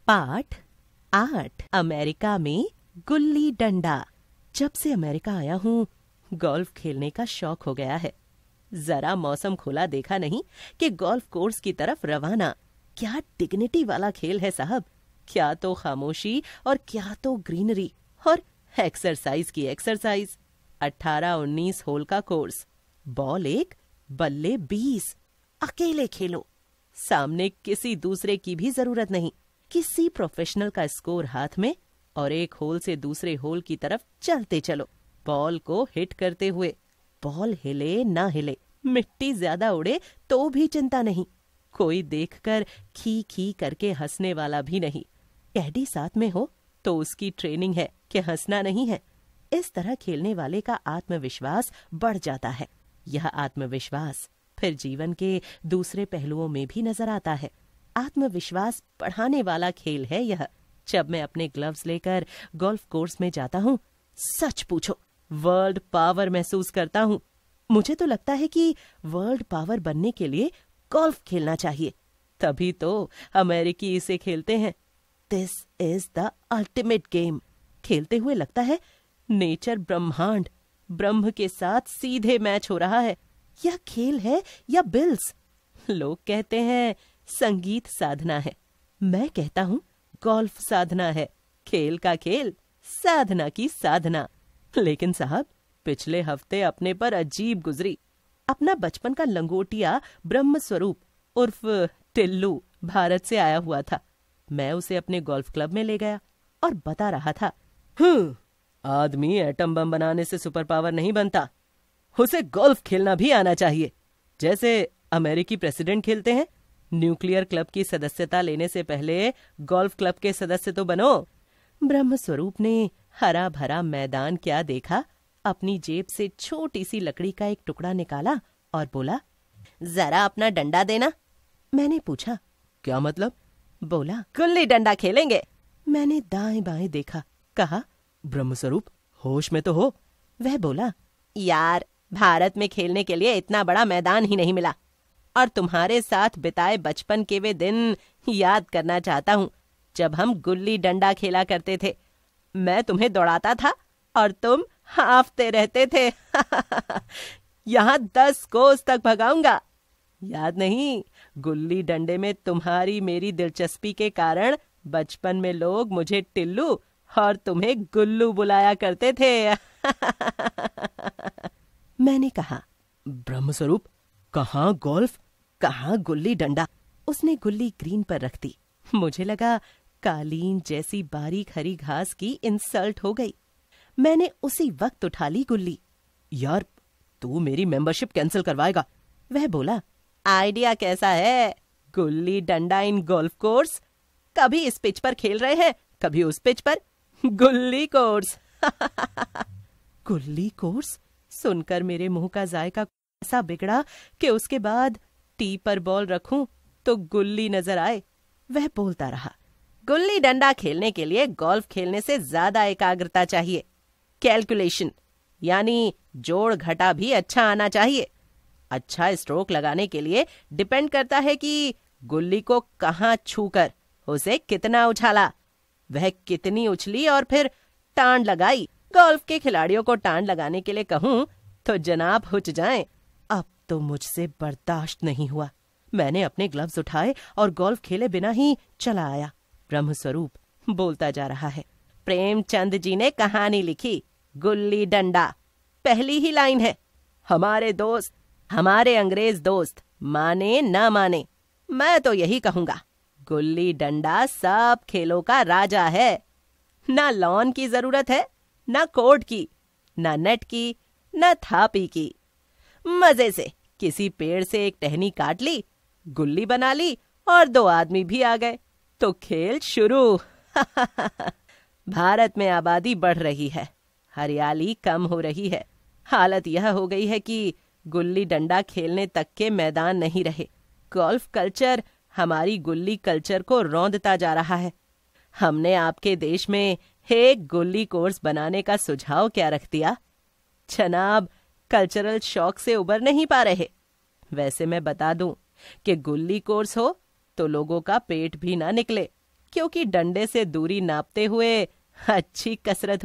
पाठ 8। अमेरिका में गुल्ली डंडा। जब से अमेरिका आया हूँ, गोल्फ खेलने का शौक हो गया है। जरा मौसम खुला देखा नहीं कि गोल्फ कोर्स की तरफ रवाना। क्या डिग्निटी वाला खेल है साहब। क्या तो खामोशी और क्या तो ग्रीनरी और एक्सरसाइज की एक्सरसाइज। 18-19 होल का कोर्स, बॉल 1, बल्ले 20। अकेले खेलो, सामने किसी दूसरे की भी जरूरत नहीं। किसी प्रोफेशनल का स्कोर हाथ में और एक होल से दूसरे होल की तरफ चलते चलो, बॉल को हिट करते हुए। बॉल हिले ना हिले, मिट्टी ज्यादा उड़े तो भी चिंता नहीं। कोई देखकर खी खी करके हंसने वाला भी नहीं। कैडी साथ में हो तो उसकी ट्रेनिंग है कि हंसना नहीं है। इस तरह खेलने वाले का आत्मविश्वास बढ़ जाता है। यह आत्मविश्वास फिर जीवन के दूसरे पहलुओं में भी नजर आता है। आत्मविश्वास बढ़ाने वाला खेल है यह। जब मैं अपने ग्लव्स लेकर गोल्फ कोर्स में जाता हूँ, सच पूछो वर्ल्ड पावर महसूस करता हूँ। मुझे तो लगता है कि वर्ल्ड पावर बनने के लिए गोल्फ खेलना चाहिए, तभी तो अमेरिकी इसे खेलते हैं। This is the ultimate game. खेलते हुए लगता है नेचर ब्रह्मांड ब्रह्म के साथ सीधे मैच हो रहा है। यह खेल है या बिल्स? लोग कहते हैं संगीत साधना है, मैं कहता हूँ गोल्फ साधना है। खेल का खेल, साधना की साधना। लेकिन साहब, पिछले हफ्ते अपने पर अजीब गुजरी। अपना बचपन का लंगोटिया ब्रह्म स्वरूप उर्फ टिल्लू भारत से आया हुआ था। मैं उसे अपने गोल्फ क्लब में ले गया और बता रहा था, आदमी एटम बम बनाने से सुपर पावर नहीं बनता, उसे गोल्फ खेलना भी आना चाहिए। जैसे अमेरिकी प्रेसिडेंट खेलते हैं। न्यूक्लियर क्लब की सदस्यता लेने से पहले गोल्फ क्लब के सदस्य तो बनो। ब्रह्म स्वरूप ने हरा भरा मैदान क्या देखा, अपनी जेब से छोटी सी लकड़ी का एक टुकड़ा निकाला और बोला, जरा अपना डंडा देना। मैंने पूछा, क्या मतलब? बोला, गुल्ली डंडा खेलेंगे। मैंने दाएं बाएं देखा, कहा, ब्रह्मस्वरूप होश में तो हो। वह बोला, यार भारत में खेलने के लिए इतना बड़ा मैदान ही नहीं मिला, और तुम्हारे साथ बिताए बचपन के वे दिन याद करना चाहता हूँ जब हम गुल्ली डंडा खेला करते थे। मैं तुम्हें दौड़ाता था और तुम हांफते रहते थे। यहाँ 10 कोस तक भगाऊंगा। याद नहीं, गुल्ली डंडे में तुम्हारी मेरी दिलचस्पी के कारण बचपन में लोग मुझे टिल्लू और तुम्हें गुल्लू बुलाया करते थे। मैंने कहा, ब्रह्मस्वरूप, कहाँ गोल्फ, कहाँ गुल्ली डंडा? उसने गुल्ली ग्रीन पर रख दी। मुझे लगा कालीन जैसी बारीक हरी घास की इंसल्ट हो गई। मैंने उसी वक्त उठा ली गुल्ली। यार, तू मेरी मेंबरशिप कैंसिल करवाएगा। वह बोला, आइडिया कैसा है? Gulli danda in golf course. कभी इस पिच पर खेल रहे हैं, कभी उस पिच पर। गुल्ली कोर्स। गुल्ली कोर्स सुनकर मेरे मुंह का जायका ऐसा बिगड़ा कि उसके बाद टी पर बॉल रखूं तो गुल्ली नजर आए। वह बोलता रहा, गुल्ली डंडा खेलने के लिए गोल्फ खेलने से ज्यादा एकाग्रता चाहिए। कैलकुलेशन यानी जोड़ घटा भी अच्छा आना चाहिए। अच्छा स्ट्रोक लगाने के लिए डिपेंड करता है कि गुल्ली को कहाँ छूकर उसे कितना उछाला, वह कितनी उछली और फिर टांड लगाई। गोल्फ के खिलाड़ियों को टांड लगाने के लिए कहूं तो जनाब हुच जाएं। अब तो मुझसे बर्दाश्त नहीं हुआ। मैंने अपने ग्लव्स उठाए और गोल्फ खेले बिना ही चला आया। ब्रह्मस्वरूप बोलता जा रहा है, प्रेमचंद जी ने कहानी लिखी, गुल्ली डंडा। पहली ही लाइन है, हमारे दोस्त, हमारे अंग्रेज दोस्त, माने ना माने, मैं तो यही कहूंगा, गुल्ली डंडा सब खेलों का राजा है। ना लॉन की जरूरत है, ना कोर्ट की, ना नेट की, ना थापी की। मजे से किसी पेड़ से एक टहनी काट ली, गुल्ली बना ली और 2 आदमी भी आ गए तो खेल शुरू। भारत में आबादी बढ़ रही है, हरियाली कम हो रही है। हालत यह हो गई है कि गुल्ली डंडा खेलने तक के मैदान नहीं रहे। गोल्फ कल्चर हमारी गुल्ली कल्चर को रौंदता जा रहा है। हमने आपके देश में एक गुल्ली कोर्स बनाने का सुझाव क्या रख दिया? जनाब कल्चरल शौक से उबर नहीं पा रहे। वैसे मैं बता दूं कि गुल्ली कोर्स हो तो लोगों का पेट भी ना निकले, क्योंकि डंडे से दूरी नापते हुए अच्छी कसरत हो